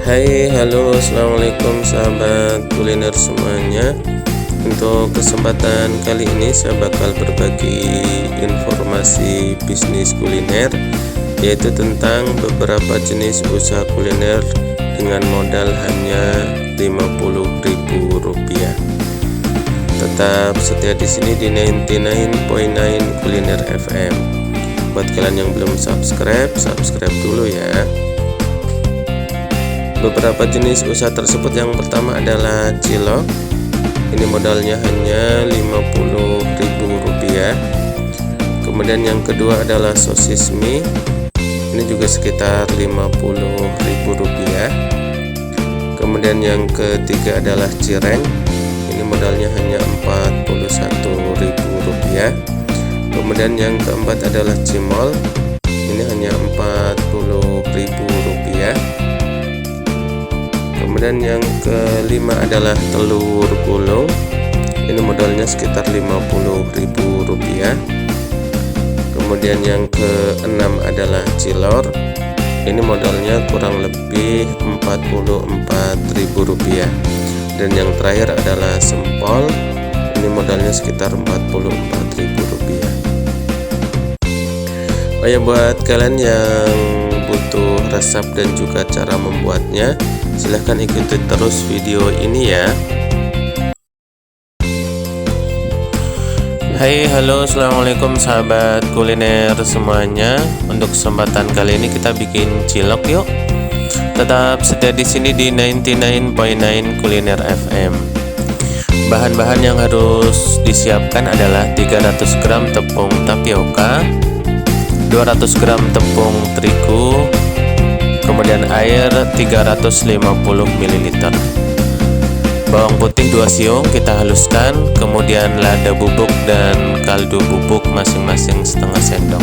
Hai, halo, assalamualaikum sahabat kuliner semuanya. Untuk kesempatan kali ini saya bakal berbagi informasi bisnis kuliner, yaitu tentang beberapa jenis usaha kuliner dengan modal hanya Rp50.000. Tetap setia di sini di 99.9 Kuliner FM. Buat kalian yang belum subscribe dulu ya. Beberapa jenis usaha tersebut, yang pertama adalah cilok. Ini modalnya hanya Rp50.000. Kemudian yang kedua adalah sosis mie. Ini juga sekitar Rp50.000. Kemudian yang ketiga adalah cireng. Ini modalnya hanya Rp41.000. Kemudian yang keempat adalah cimol. Ini hanya Rp40.000. Kemudian yang kelima adalah telur gulung. Ini modalnya sekitar Rp50.000. Kemudian yang keenam adalah cilor. Ini modalnya kurang lebih Rp44.000. Dan yang terakhir adalah sempol. Ini modalnya sekitar Rp44.000. Oh ya, buat kalian yang butuh resep dan juga cara membuatnya, silahkan ikuti terus video ini ya. Hai, halo, assalamualaikum sahabat kuliner semuanya. Untuk kesempatan kali ini kita bikin cilok yuk. Tetap setia di sini di 99.9 Kuliner FM. Bahan-bahan yang harus disiapkan adalah 300 gram tepung tapioka, 200 gram tepung terigu, kemudian air 350 ml, bawang putih 2 siung kita haluskan, kemudian lada bubuk dan kaldu bubuk masing-masing setengah sendok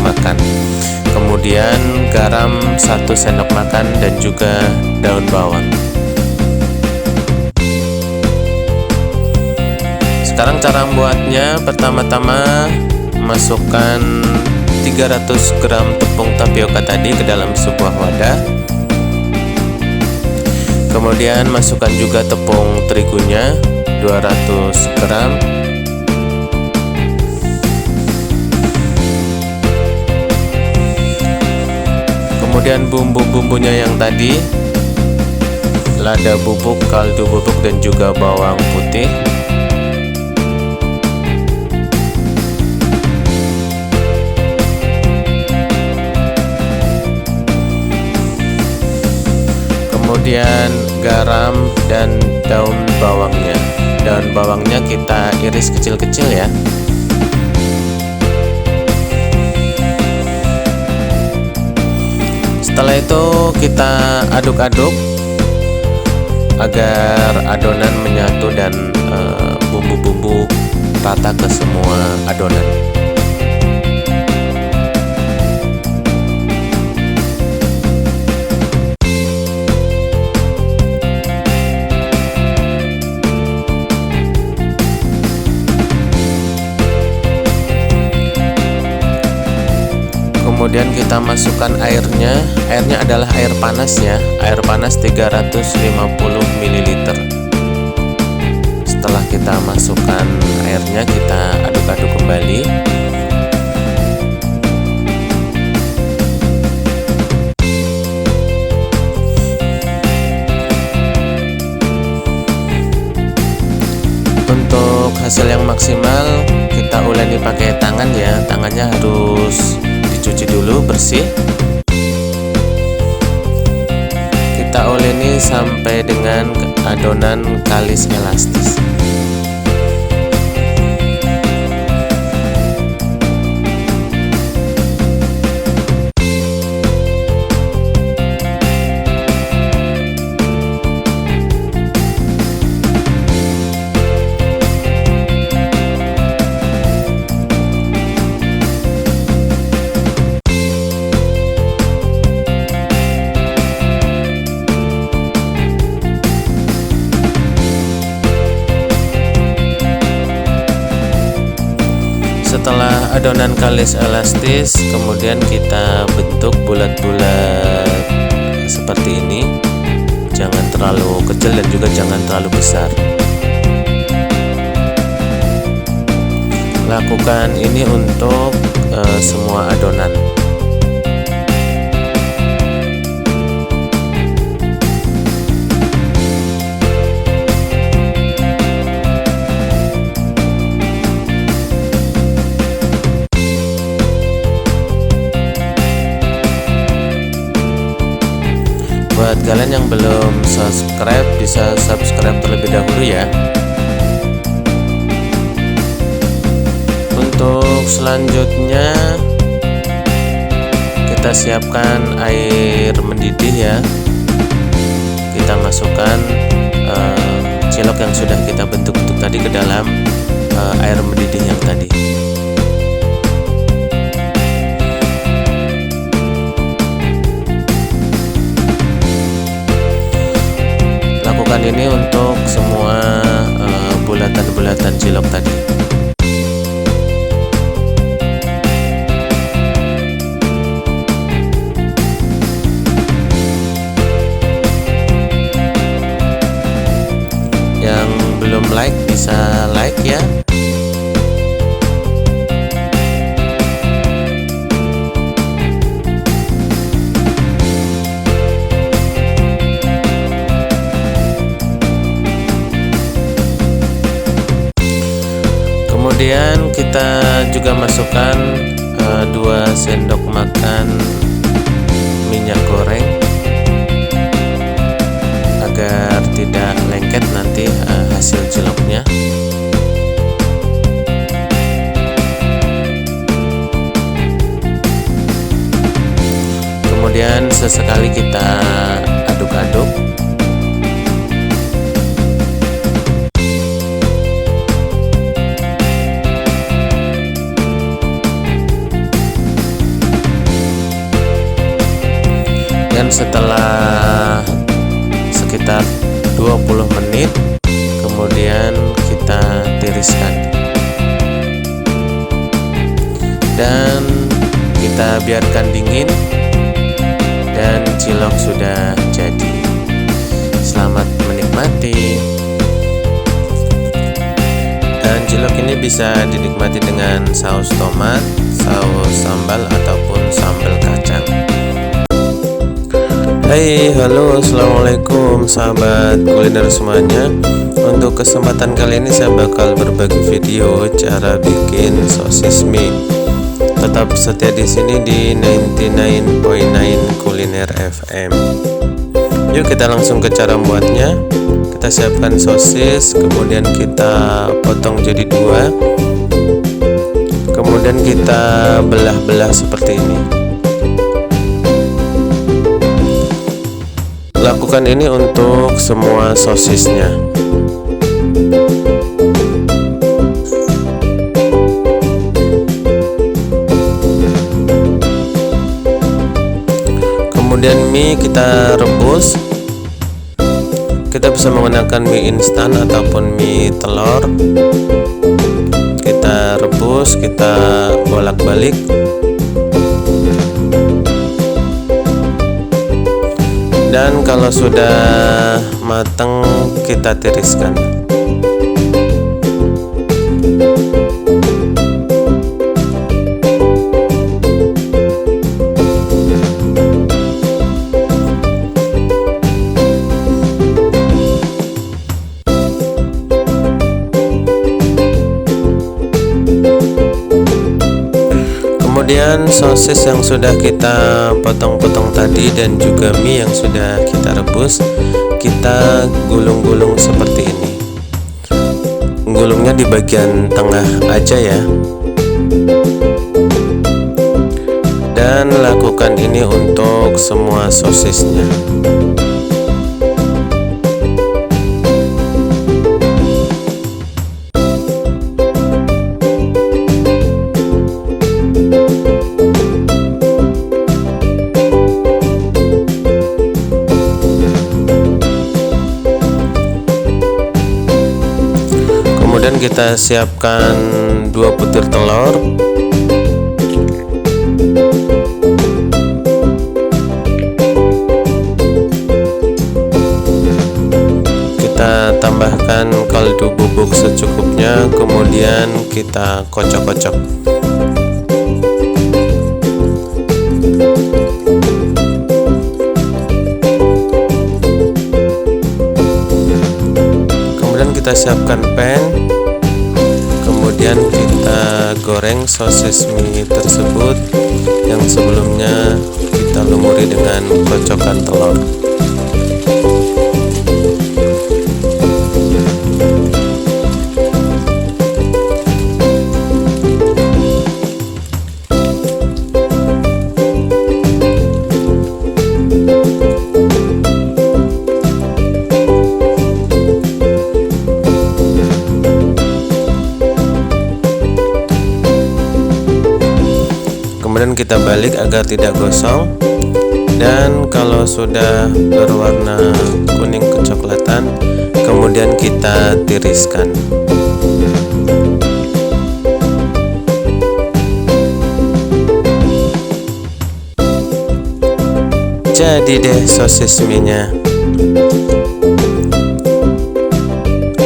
makan, kemudian garam 1 sendok makan dan juga daun bawang. Sekarang cara membuatnya, pertama-tama masukkan 300 gram tepung tapioka tadi ke dalam sebuah wadah. Kemudian masukkan juga tepung terigunya 200 gram. Kemudian bumbu-bumbunya yang tadi, lada bubuk, kaldu bubuk dan juga bawang putih. Kemudian garam dan daun bawangnya. Daun bawangnya kita iris kecil-kecil ya. Setelah itu kita aduk-aduk agar adonan menyatu dan bumbu-bumbu rata ke semua adonan. Kemudian kita masukkan airnya. Airnya adalah air panas ya. Air panas 350 ml. Setelah kita masukkan airnya, kita aduk-aduk kembali. Untuk hasil yang maksimal, kita uleni pakai tangan ya. Tangannya harus dicuci dulu bersih. Kita uleni sampai dengan adonan kalis elastis. Setelah adonan kalis elastis, kemudian kita bentuk bulat-bulat seperti ini. kecil dan juga jangan terlalu besar. Lakukan ini untuk semua adonan. Buat kalian yang belum subscribe, bisa subscribe terlebih dahulu ya. Untuk selanjutnya kita siapkan air mendidih ya. Kita masukkan cilok yang sudah kita bentuk-bentuk tadi ke dalam air mendidih yang tadi. Lakukan ini untuk semua bulatan-bulatan cilok tadi. Yang belum like bisa like ya. Kemudian kita juga masukkan 2 sendok makan minyak goreng agar tidak lengket nanti hasil ciloknya. Kemudian sesekali kita aduk-aduk. Dan setelah sekitar 20 menit kemudian kita tiriskan dan kita biarkan dingin dan cilok sudah jadi. Selamat menikmati. Dan cilok ini bisa dinikmati dengan saus tomat, saus sambal ataupun sambal kacang. Hai, halo, assalamualaikum sahabat kuliner semuanya. Untuk kesempatan kali ini saya bakal berbagi video cara bikin sosis mie. Tetap setia di sini di 99.9 Kuliner FM. Yuk kita langsung ke cara membuatnya. Kita siapkan sosis, kemudian kita potong jadi 2. Kemudian kita belah-belah seperti ini. Lakukan ini untuk semua sosisnya. Kemudian mie kita rebus. Kita bisa menggunakan mie instan ataupun mie telur. Kita rebus, kita bolak-balik. Dan kalau sudah matang kita tiriskan. Kemudian sosis yang sudah kita potong-potong tadi dan juga mie yang sudah kita rebus, kita gulung-gulung seperti ini. Gulungnya di bagian tengah aja ya. Dan lakukan ini untuk semua sosisnya. Kemudian kita siapkan 2 butir telur. kemudian kita kocok-kocok. Kemudian kita siapkan pan, kemudian kita goreng sosis mie tersebut yang sebelumnya kita lumuri dengan kocokan telur. Kemudian kita balik agar tidak gosong, dan kalau sudah berwarna kuning kecoklatan, kemudian kita tiriskan. Jadi deh sosis mie-nya.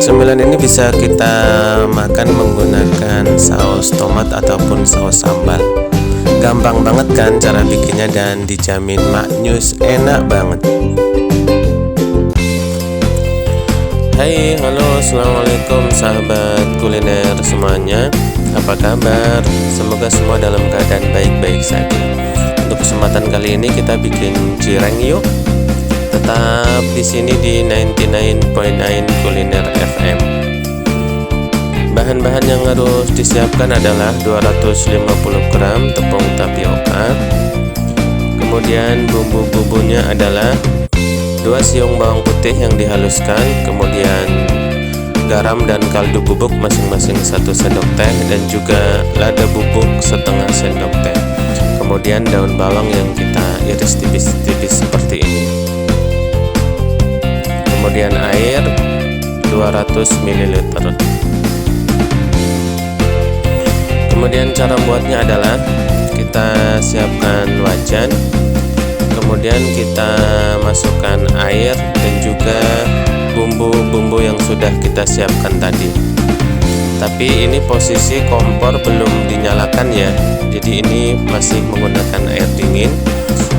Cemilan ini bisa kita makan menggunakan saus tomat ataupun saus sambal. Gampang banget kan cara bikinnya, dan dijamin maknyus, enak banget. Hai, halo, assalamualaikum sahabat kuliner semuanya. Apa kabar? Semoga semua dalam keadaan baik-baik saja. Untuk kesempatan kali ini kita bikin cireng yuk. Tetap di sini di 99.9 Kuliner FM. Bahan-bahan yang harus disiapkan adalah 250 gram tepung tapioka. Kemudian bumbu-bumbunya adalah 2 siung bawang putih yang dihaluskan, kemudian garam dan kaldu bubuk masing-masing 1 sendok teh, dan juga lada bubuk setengah sendok teh. Kemudian daun bawang yang kita iris tipis-tipis seperti ini. Kemudian air 200 ml. Kemudian cara buatnya adalah kita siapkan wajan, kemudian kita masukkan air dan juga bumbu-bumbu yang sudah kita siapkan tadi. Tapi ini posisi kompor belum dinyalakan ya, jadi ini masih menggunakan air dingin.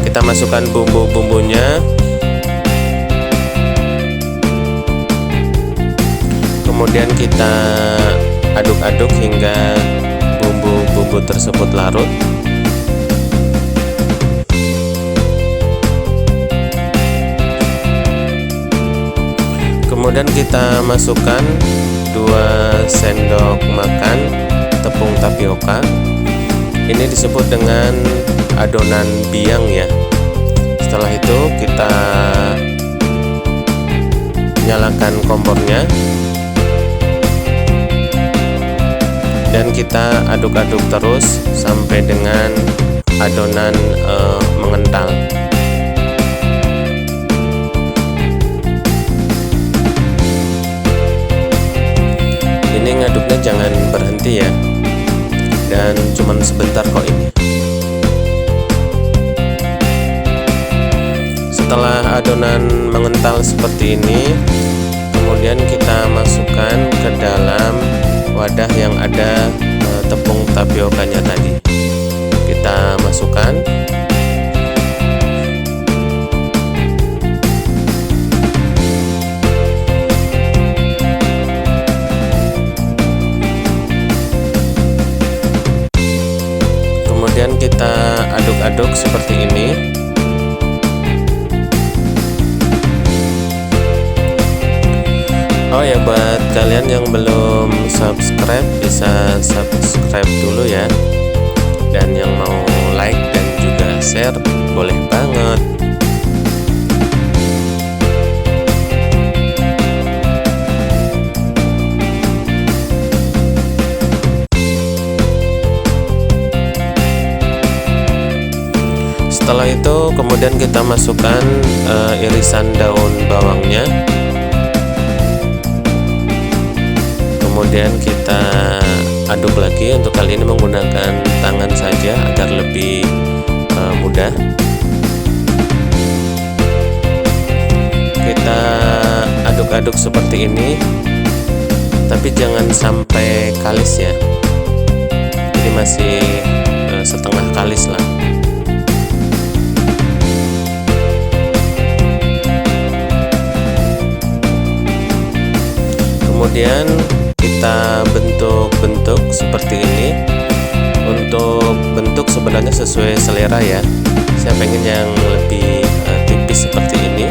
Kita masukkan bumbu-bumbunya, kemudian kita aduk-aduk hingga bumbu-bumbu tersebut larut. Kemudian kita masukkan 2 sendok makan tepung tapioka. Ini disebut dengan adonan biang ya. Setelah itu kita nyalakan kompornya dan kita aduk-aduk terus sampai dengan adonan mengental. Ini ngaduknya jangan berhenti ya, dan cuman sebentar kok ini. Setelah adonan mengental seperti ini, kemudian kita masukkan ke dalam wadah yang ada tepung tapiokanya tadi. Kita masukkan, kemudian kita aduk-aduk seperti ini. Oh ya, buat kalian yang belum subscribe bisa subscribe dulu ya, dan yang mau like dan juga share boleh banget. Setelah itu kemudian kita masukkan irisan daun bawangnya. Kemudian kita aduk lagi, untuk kali ini menggunakan tangan saja agar lebih mudah. Kita aduk-aduk seperti ini. tapi jangan sampai kalis ya, jadi masih setengah kalis lah. Kemudian kita bentuk-bentuk seperti ini. Untuk bentuk sebenarnya sesuai selera ya, saya pengen yang lebih tipis seperti ini,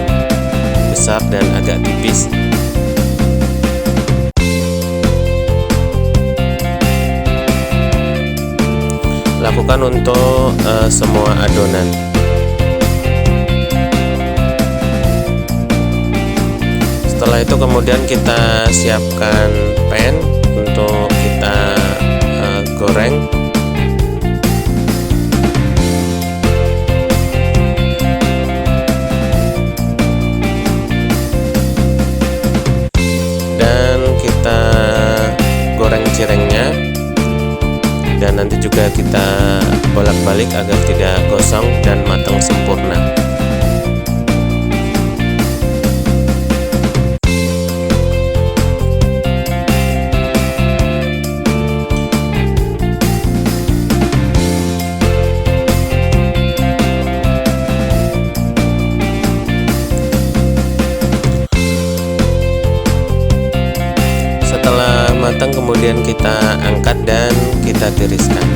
besar dan agak tipis. Lakukan untuk semua adonan. Setelah itu kemudian kita siapkan pan untuk kita goreng. Dan kita goreng cirengnya, dan nanti juga kita bolak-balik agar tidak gosong dan matang sempurna. Setelah matang kemudian kita angkat dan kita tiriskan.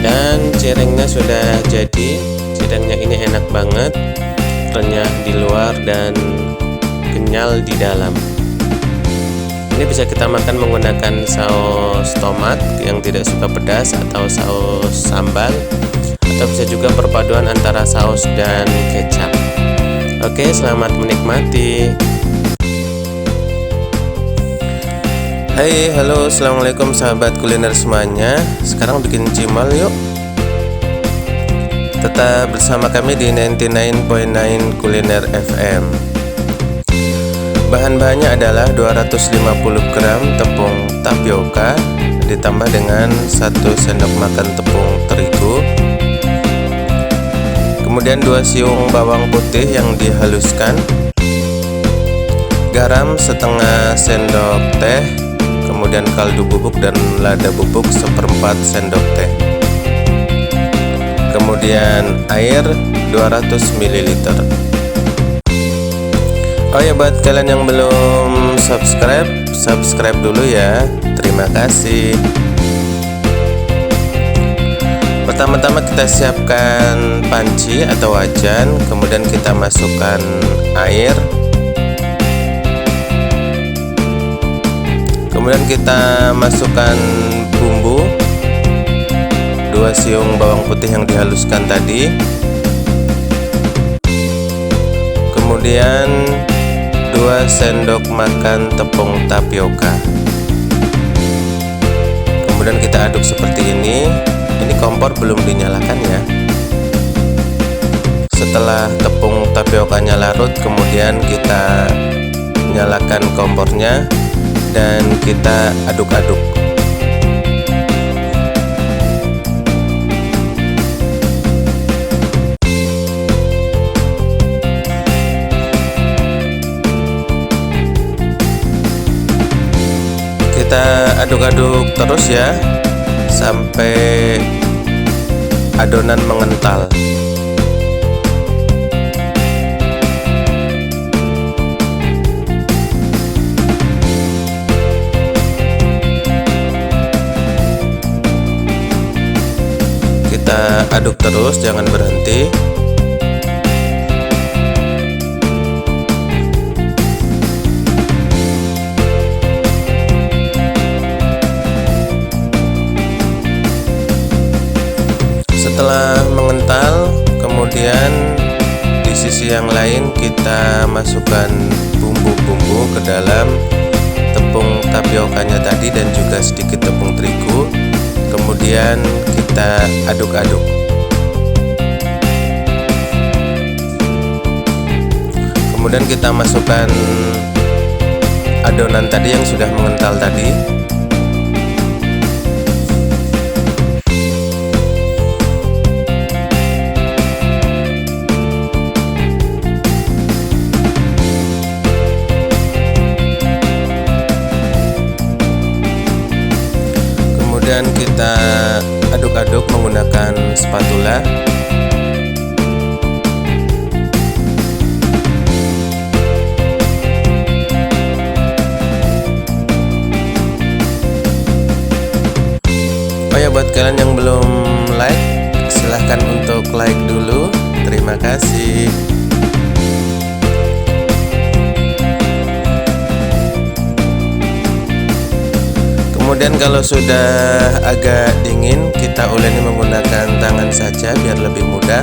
Dan cirengnya sudah jadi. Cirengnya ini enak banget, renyah di luar dan kenyal di dalam. Ini bisa kita makan menggunakan saus tomat yang tidak suka pedas, atau saus sambal, atau bisa juga perpaduan antara saus dan kecap. Oke, selamat menikmati. Hai, halo, assalamualaikum sahabat kuliner semuanya. Sekarang bikin cimol yuk. Tetap bersama kami di 99.9 Kuliner FM. Bahan-bahannya adalah 250 gram tepung tapioka ditambah dengan 1 sendok makan tepung terigu. Kemudian 2 siung bawang putih yang dihaluskan, garam setengah sendok teh, kemudian kaldu bubuk dan lada bubuk 1/4 sendok teh, kemudian air 200 ml. Oh ya, buat kalian yang belum subscribe dulu ya, terima kasih. Pertama-tama kita siapkan panci atau wajan, kemudian kita masukkan air, kemudian kita masukkan bumbu, 2 siung bawang putih yang dihaluskan tadi, kemudian 2 sendok makan tepung tapioka. Kemudian kita aduk seperti ini. Ini kompor belum dinyalakan ya. Setelah tepung tapiokanya larut, kemudian kita nyalakan kompornya dan kita aduk-aduk. Kita aduk-aduk terus ya, sampai adonan mengental. Kita aduk terus, jangan berhenti. Setelah mengental, kemudian di sisi yang lain kita masukkan bumbu-bumbu ke dalam tepung tapiokanya tadi dan juga sedikit tepung terigu. Kemudian kita aduk-aduk. Kemudian kita masukkan adonan tadi yang sudah mengental tadi. spatula. Oh ya, buat kalian yang belum like, silahkan untuk like dulu. Terima kasih. Kemudian kalau sudah agak dingin, kita uleni menggunakan tangan saja biar lebih mudah.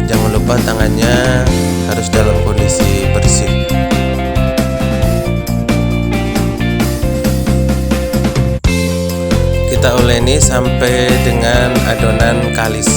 Jangan lupa tangannya harus dalam kondisi bersih. Kita uleni sampai dengan adonan kalis.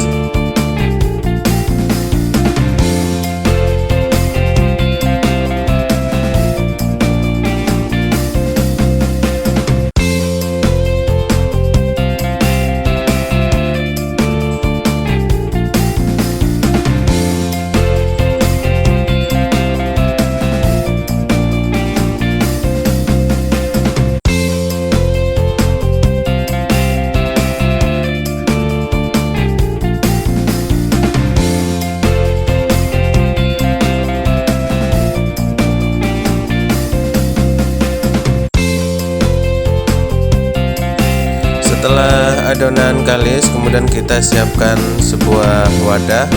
Setelah adonan kalis, kemudian kita siapkan sebuah wadah.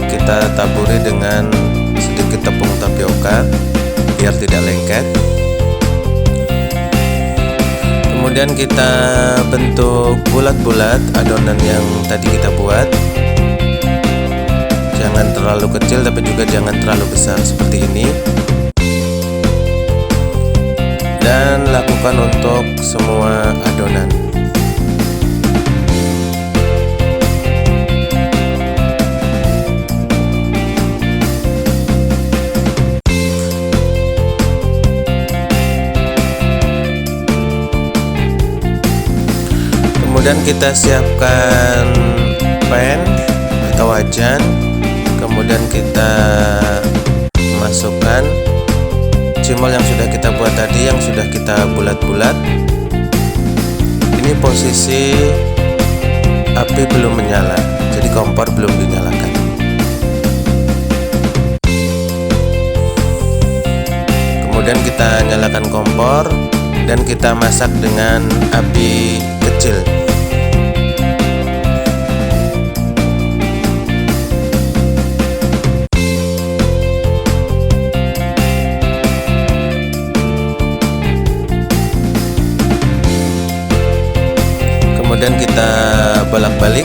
Kita taburi dengan sedikit tepung tapioka biar tidak lengket. Kemudian kita bentuk bulat-bulat adonan yang tadi kita buat. Jangan terlalu kecil tapi juga jangan terlalu besar seperti ini. Dan lakukan untuk semua adonan. Kemudian kita siapkan pan atau wajan. Kemudian kita masukkan cimol yang sudah kita buat tadi, yang sudah kita bulat-bulat. Ini posisi api belum menyala, jadi kompor belum dinyalakan. Kemudian kita nyalakan kompor dan kita masak dengan api kecil. Kemudian kita bolak-balik.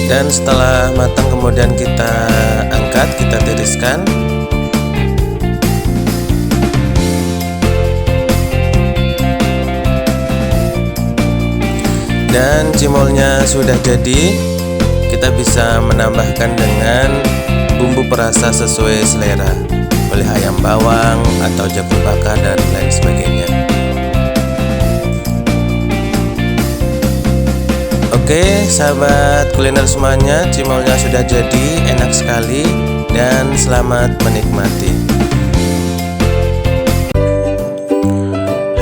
Dan setelah matang kemudian kita angkat, kita tiriskan. Dan cimolnya sudah jadi. Kita bisa menambahkan dengan bumbu perasa sesuai selera, boleh ayam bawang atau jagung bakar dan lain sebagainya. Oke sahabat kuliner semuanya, cimolnya sudah jadi, enak sekali, dan selamat menikmati.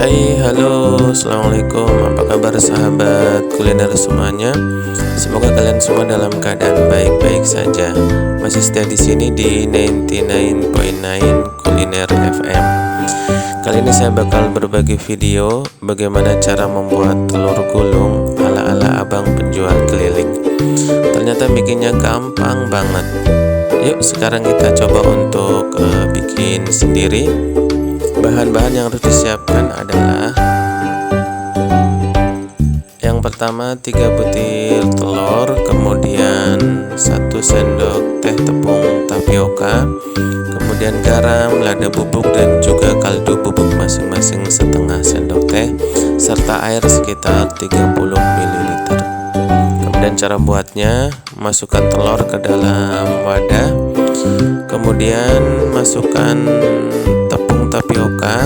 Hai, halo, assalamualaikum. Apa kabar sahabat kuliner semuanya? Semoga kalian semua dalam keadaan baik-baik saja. Masih setia di sini di 99.9 Kuliner FM. Kali ini saya bakal berbagi video bagaimana cara membuat telur gulung ala-ala abang penjual keliling. Ternyata bikinnya gampang banget. Yuk sekarang kita coba untuk bikin sendiri. Bahan-bahan yang harus disiapkan adalah yang pertama 3 butir telur, kemudian 1 sendok teh tepung tapioka, kemudian garam, lada bubuk, dan juga kaldu bubuk masing-masing setengah sendok teh, serta air sekitar 30 ml. Kemudian cara buatnya, masukkan telur ke dalam wadah, kemudian masukkan tepung tapioka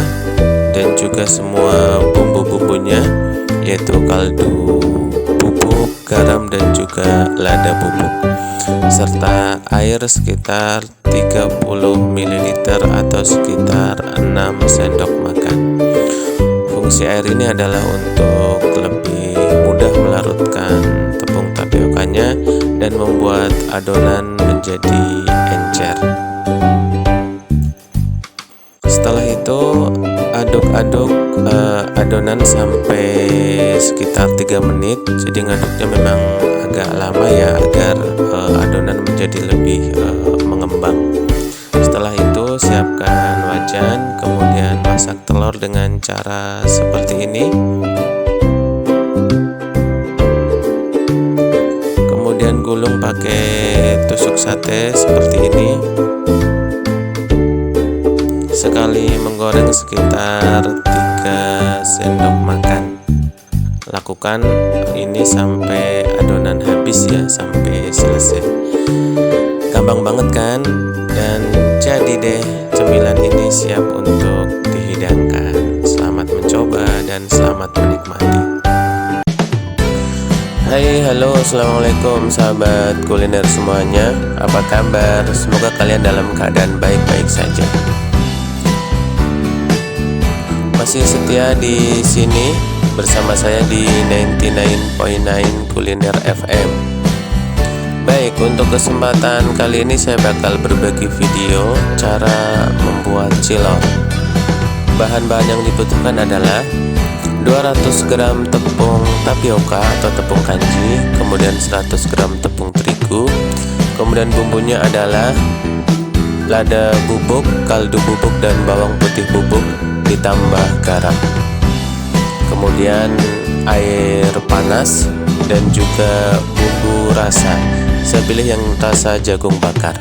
dan juga semua bumbu-bumbunya. yaitu kaldu bubuk, garam dan juga lada bubuk, serta air sekitar 30 ml atau sekitar 6 sendok makan. Fungsi air ini adalah untuk lebih mudah melarutkan tepung tapiokanya dan membuat adonan menjadi encer. Setelah itu aduk-aduk adonan sampai sekitar 3 menit. Jadi ngaduknya memang agak lama ya, agar adonan menjadi lebih mengembang. Setelah itu siapkan wajan, kemudian masak telur dengan cara seperti ini. Kemudian gulung pakai tusuk sate seperti ini. Sekali menggoreng sekitar 3 sendok makan. Lakukan ini sampai adonan habis ya, sampai selesai. Gampang banget kan? Dan jadi deh, cemilan ini siap untuk dihidangkan. Selamat mencoba dan selamat menikmati. Hai, halo, assalamualaikum sahabat kuliner semuanya. Apa kabar? Semoga kalian dalam keadaan baik-baik saja. Masih setia di sini bersama saya di 99.9 Kuliner FM. Baik, untuk kesempatan kali ini saya bakal berbagi video cara membuat cilok. Bahan-bahan yang dibutuhkan adalah 200 gram tepung tapioka atau tepung kanji, kemudian 100 gram tepung terigu, kemudian bumbunya adalah lada bubuk, kaldu bubuk dan bawang putih bubuk ditambah garam. Kemudian air panas dan juga bumbu rasa. Saya pilih yang rasa jagung bakar.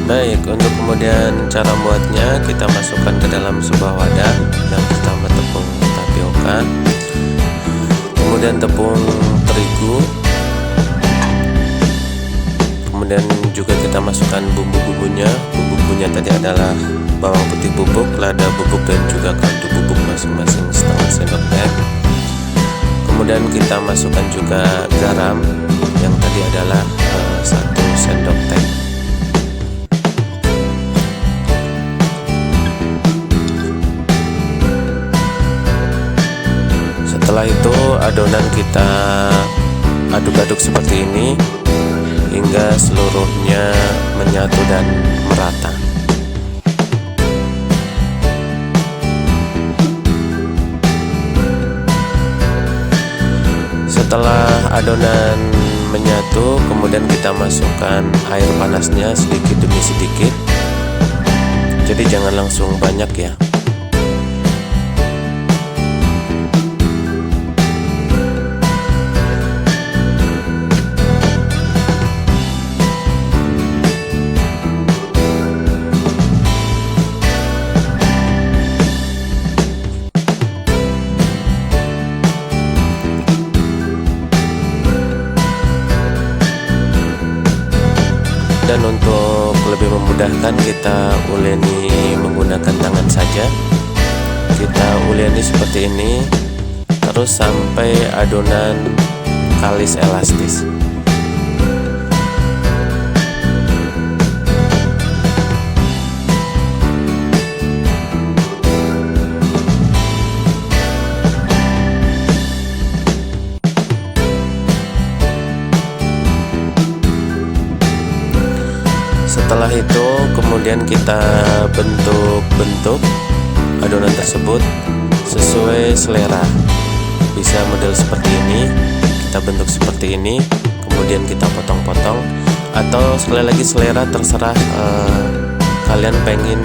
Baik, untuk kemudian cara membuatnya, kita masukkan ke dalam sebuah wadah. Yang pertama tepung tapioka, kemudian tepung terigu, kemudian juga kita masukkan bumbu-bumbunya. Bumbu-bumbunya tadi adalah bawang putih bubuk, lada bubuk dan juga kaldu bubuk masing-masing setengah sendok teh. Kemudian kita masukkan juga garam yang tadi adalah 1 sendok teh. Setelah itu adonan kita aduk-aduk seperti ini hingga seluruhnya menyatu dan merata. Setelah adonan menyatu, kemudian kita masukkan air panasnya sedikit demi sedikit. Jadi jangan langsung banyak ya. Dan untuk lebih memudahkan, kita uleni menggunakan tangan saja. Kita uleni seperti ini terus sampai adonan kalis elastis. Setelah itu kemudian kita bentuk-bentuk adonan tersebut sesuai selera. Bisa model seperti ini, kita bentuk seperti ini, kemudian kita potong-potong, atau sekali lagi selera, terserah kalian pengen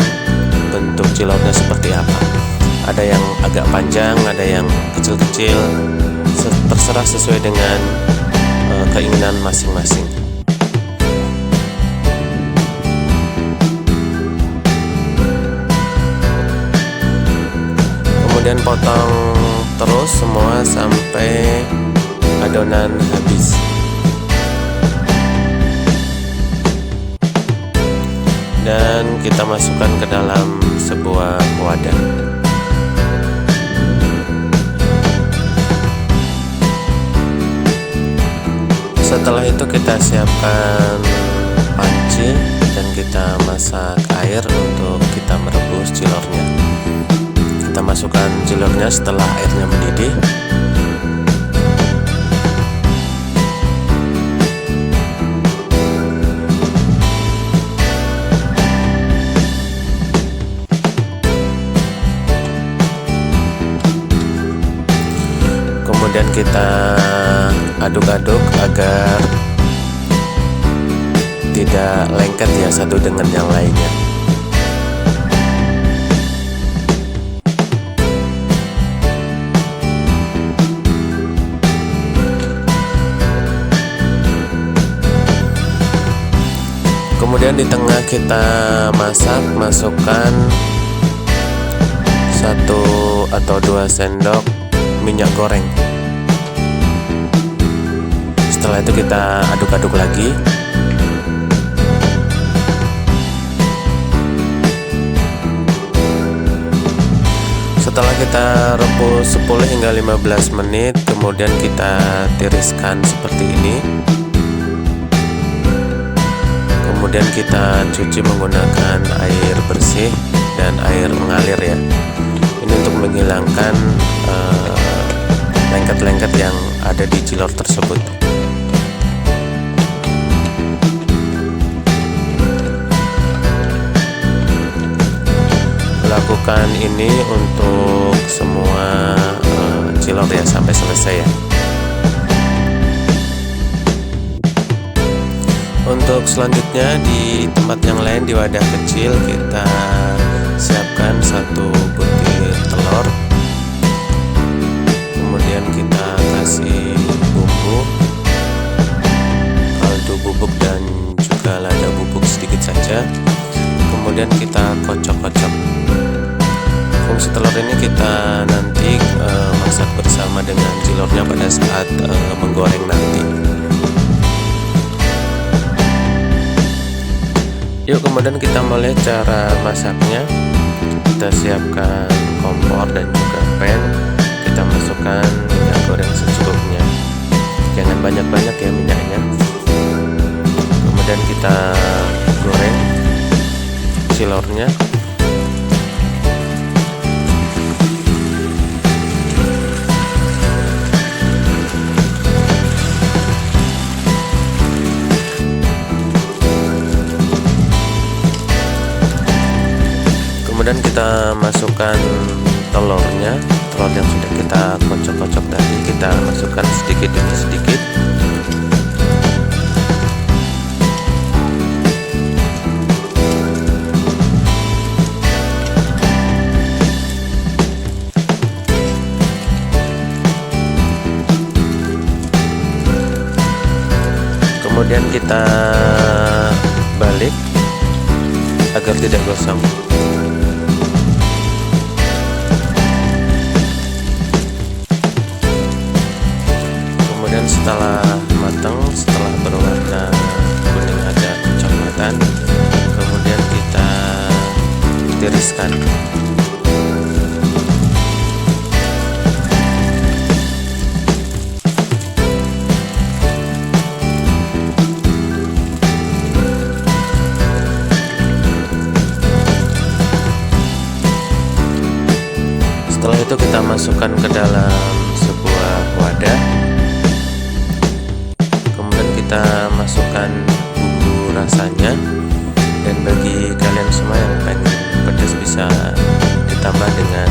bentuk ciloknya seperti apa. Ada yang agak panjang, ada yang kecil-kecil, terserah sesuai dengan keinginan masing-masing. Kemudian potong terus semua sampai adonan habis. Dan kita masukkan ke dalam sebuah wadah. Setelah itu kita siapkan panci dan kita masak air untuk kita merebus cilornya. Kita masukkan cilornya setelah airnya mendidih. Kemudian kita aduk-aduk agar tidak lengket ya satu dengan yang lainnya. Kemudian di tengah kita masukkan 1 atau 2 sendok minyak goreng. Setelah itu kita aduk-aduk lagi. Setelah kita rebus 10 hingga 15 menit, kemudian kita tiriskan seperti ini. Kemudian kita cuci menggunakan air bersih dan air mengalir ya. Ini untuk menghilangkan lengket-lengket yang ada di cilor tersebut. Lakukan ini untuk semua cilor ya sampai selesai ya. Untuk selanjutnya di tempat yang lain di wadah kecil kita siapkan 1 butir telur. Kemudian kita kasih bumbu, kaldu bubuk dan juga lada bubuk sedikit saja. Kemudian kita kocok-kocok. Fungsi telur ini kita nanti masak bersama dengan cilornya pada saat menggoreng nanti. Yuk, kemudian kita mulai cara masaknya. Kita siapkan kompor dan juga pan. Kita masukkan minyak goreng secukupnya. Jangan banyak-banyak ya minyaknya. Kemudian kita goreng cilornya. Kemudian kita masukkan telurnya, telur yang sudah kita kocok-kocok tadi kita masukkan sedikit demi sedikit. Kemudian kita balik agar tidak gosong. Setelah matang, setelah berwarna kuning agak kecoklatan, kemudian kita tiriskan. Setelah itu kita masukkan ke dalam sebuah wadah. Kita masukkan bumbu rasanya, dan bagi kalian semua yang pengen pedas bisa ditambah dengan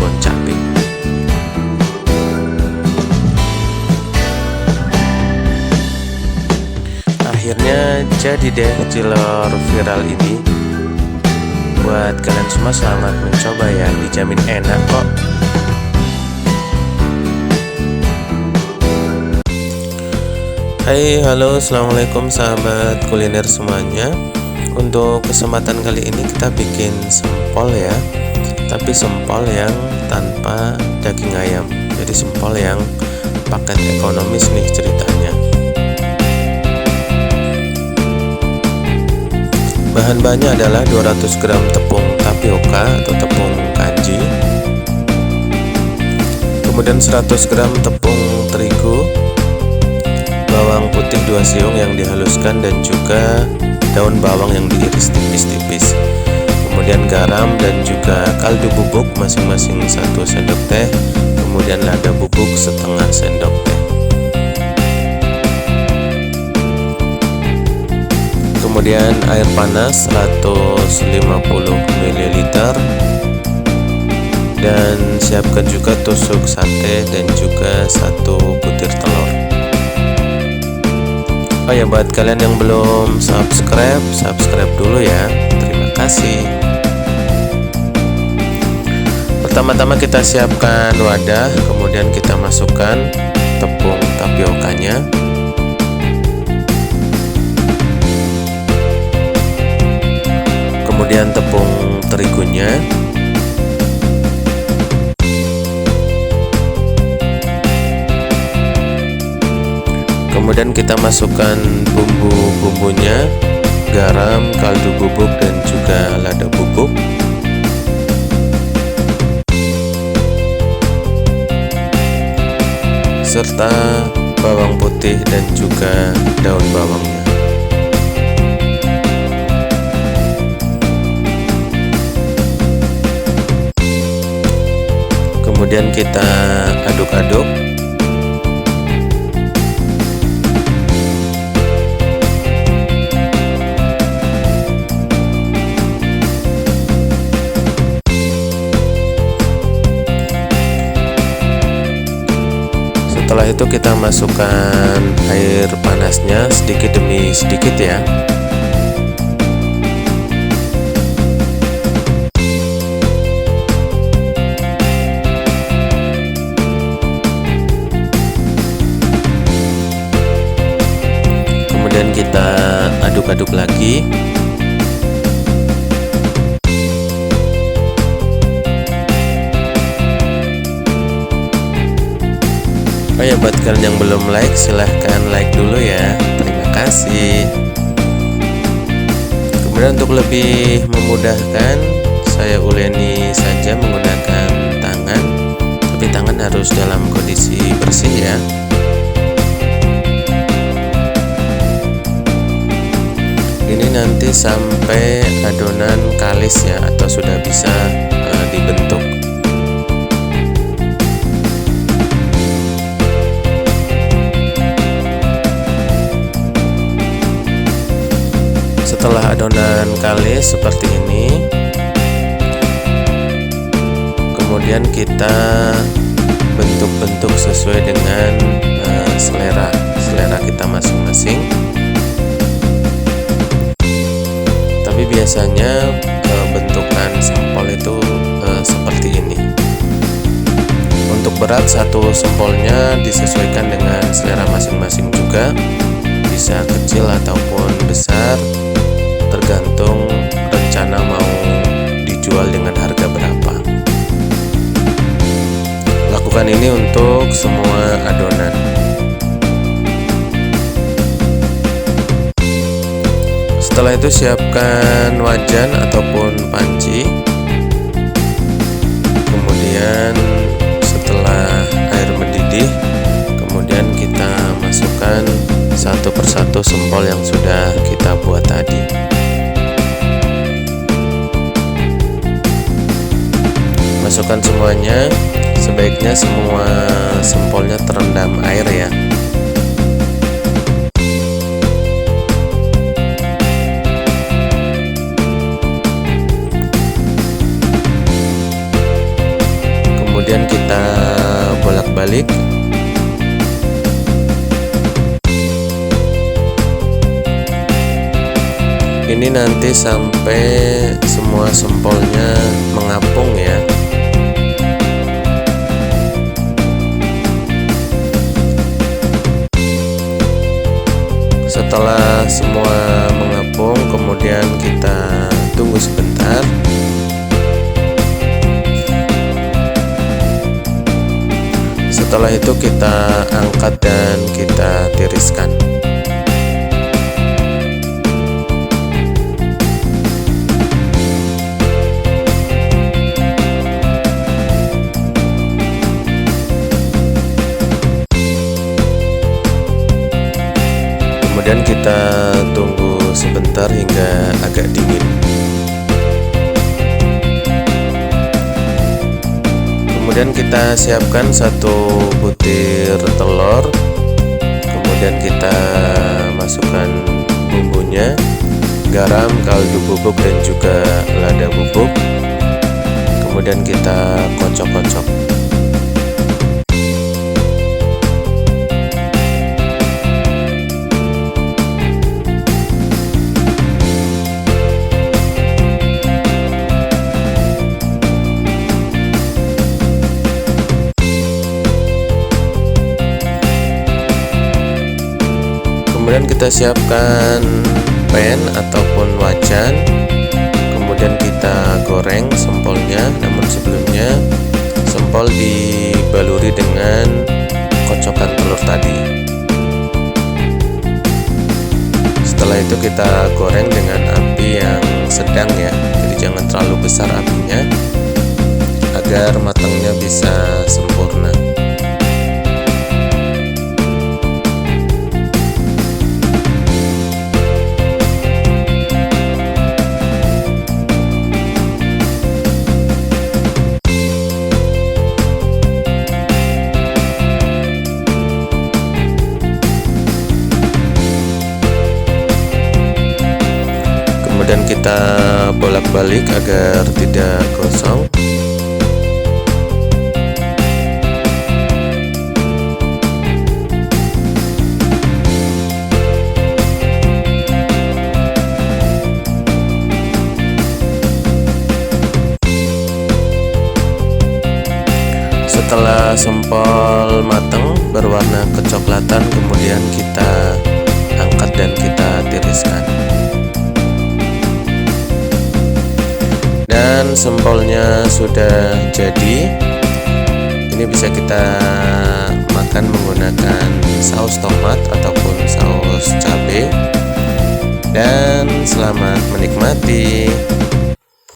bon cabai. Akhirnya jadi deh cilor viral ini. Buat kalian semua selamat mencoba ya, dijamin enak kok. Hai, halo, assalamualaikum sahabat kuliner semuanya. Untuk kesempatan kali ini kita bikin sempol ya, tapi sempol yang tanpa daging ayam. Jadi sempol yang paket ekonomis nih ceritanya. Bahan-bahannya adalah 200 gram tepung tapioka atau tepung kanji, kemudian 100 gram tepung terigu, bawang putih putih 2 siung yang dihaluskan dan juga daun bawang yang diiris tipis-tipis. Kemudian garam dan juga kaldu bubuk masing-masing 1 sendok teh. Kemudian lada bubuk setengah sendok teh. Kemudian air panas 150 ml. Dan siapkan juga tusuk sate dan juga 1 butir telur. Oh ya, buat kalian yang belum subscribe dulu ya. Terima kasih. Pertama-tama kita siapkan wadah, kemudian kita masukkan tepung tapiokanya. Kemudian tepung terigunya. Kemudian kita masukkan bumbu-bumbunya, garam, kaldu bubuk dan juga lada bubuk. Serta bawang putih dan juga daun bawangnya. Kemudian kita aduk-aduk. Setelah itu kita masukkan air panasnya sedikit demi sedikit ya. Kemudian kita aduk-aduk lagi. Oh ya, buat kalian yang belum like, silahkan like dulu ya. Terima kasih. Kemudian untuk lebih memudahkan, saya uleni saja menggunakan tangan, tapi tangan harus dalam kondisi bersih ya. Ini nanti sampai adonan kalis ya, atau sudah bisa dibentuk. Setelah adonan kalis seperti ini, kemudian kita bentuk-bentuk sesuai dengan selera kita masing-masing. Tapi biasanya bentukan sempol itu seperti ini. Untuk berat satu sempolnya disesuaikan dengan selera masing-masing juga, bisa kecil ataupun besar, tergantung rencana mau dijual dengan harga berapa. Lakukan ini untuk semua adonan. Setelah itu siapkan wajan ataupun panci. Kemudian setelah air mendidih, kemudian kita masukkan satu persatu sempol yang sudah kita buat tadi. Masukkan semuanya, sebaiknya semua sempolnya terendam air ya. Kemudian kita bolak-balik. Ini nanti sampai semua sempolnya mengapung ya. Setelah semua mengapung, kemudian kita tunggu sebentar. Setelah itu kita angkat dan kita tiriskan. Kemudian kita tunggu sebentar hingga agak dingin. Kemudian kita siapkan 1 butir telur. Kemudian kita masukkan bumbunya, garam, kaldu bubuk, dan juga lada bubuk. Kemudian kita kocok-kocok. Kemudian kita siapkan pan ataupun wajan. Kemudian kita goreng sempolnya, namun sebelumnya sempol dibaluri dengan kocokan telur tadi. Setelah itu kita goreng dengan api yang sedang ya, jadi jangan terlalu besar apinya agar matangnya bisa sempurna. Kemudian kita bolak-balik agar tidak gosong. Setelah sempol matang berwarna kecoklatan, kemudian kita angkat dan kita tiriskan. Dan sempolnya sudah jadi. Ini bisa kita makan menggunakan saus tomat ataupun saus cabai. Dan selamat menikmati.